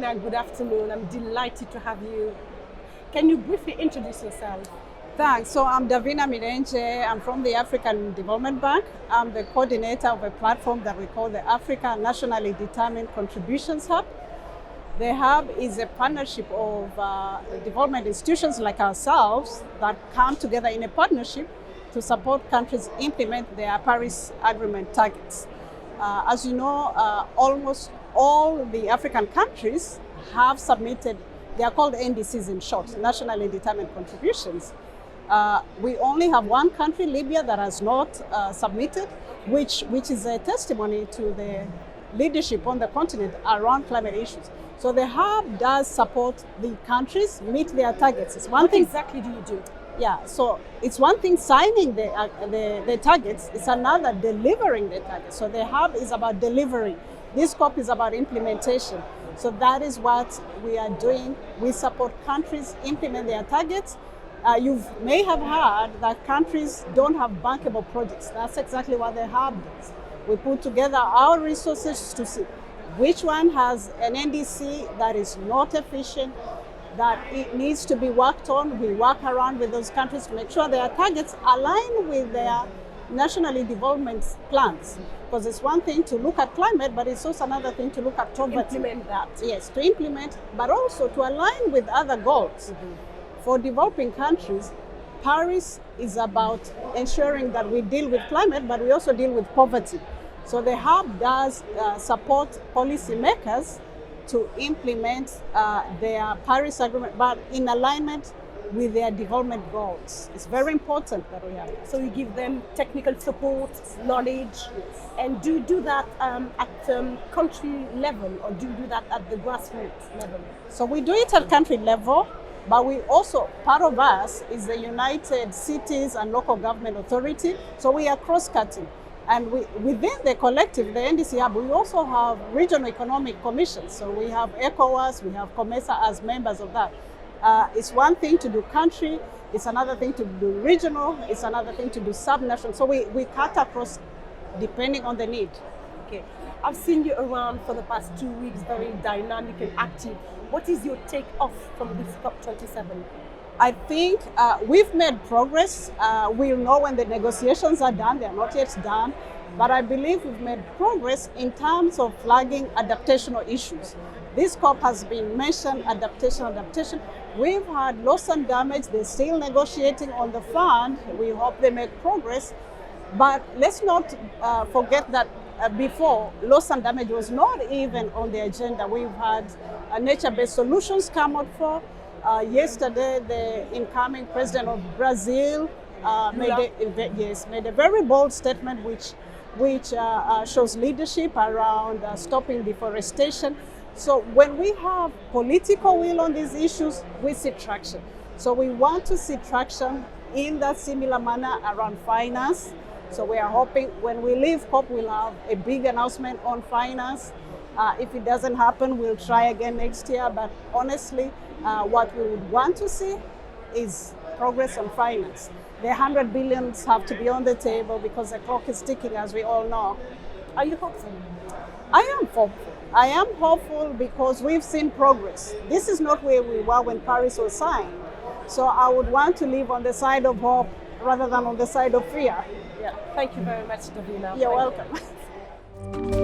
Davinah, good afternoon. I'm delighted to have you. Can you briefly introduce yourself? Thanks. So I'm Davinah Milenge. I'm from the African Development Bank. I'm the coordinator of a platform that we call the Africa Nationally Determined Contributions Hub. The hub is a partnership of development institutions like ourselves that come together in a partnership to support countries implement their Paris Agreement targets. As you know, almost all the African countries have submitted, they are called NDCs in short, Nationally Determined Contributions. We only have one country, Libya, that has not submitted, which is a testimony to the leadership on the continent around climate issues. So the hub does support the countries meet their targets. It's one thing. What exactly do you do? Yeah, so it's one thing signing the targets, it's another delivering the targets. So the hub is about delivering. This COP is about implementation. So that is what we are doing. We support countries implement their targets. You may have heard that countries don't have bankable projects. That's exactly what the hub does. We put together our resources to see which one has an NDC that is not efficient, that it needs to be worked on. We work around with those countries to make sure their targets align with their nationally development plans. Because it's one thing to look at climate, but it's also another thing to look at poverty. Implement that. Yes, to implement, but also to align with other goals. For developing countries, Paris is about ensuring that we deal with climate, but we also deal with poverty. So the hub does support policymakers to implement their Paris Agreement, but in alignment with their development goals. It's very important that we have. So you give them technical support, knowledge, yes. And do you do that at country level, or do you do that at the grassroots level? So we do it at country level, but we also, part of us is the United Cities and Local Government Authority, so we are cross-cutting. And within the collective, the NDC Hub, we also have regional economic commissions. So we have ECOWAS, we have COMESA as members of that. It's one thing to do country, it's another thing to do regional, it's another thing to do sub-national. So we cut across depending on the need. Okay. I've seen you around for the past 2 weeks, very dynamic and active. What is your take off from this COP27? I think we've made progress. We'll know when the negotiations are done. They are not yet done. But I believe we've made progress in terms of flagging adaptational issues. This COP has been mentioned, adaptation. We've had loss and damage. They're still negotiating on the fund. We hope they make progress. But let's not forget that before, loss and damage was not even on the agenda. We've had nature-based solutions come out for. Yesterday, the incoming president of Brazil made a very bold statement which shows leadership around stopping deforestation. So when we have political will on these issues, we see traction. So we want to see traction in that similar manner around finance. So we are hoping when we leave COP, we'll have a big announcement on finance. If it doesn't happen, we'll try again next year. But honestly, what we would want to see is progress on finance. The 100 billions have to be on the table because the clock is ticking, as we all know. Are you hopeful? I am hopeful. I am hopeful because we've seen progress. This is not where we were when Paris was signed. So I would want to live on the side of hope rather than on the side of fear. Yeah. Thank you very much, Davinah. You're welcome.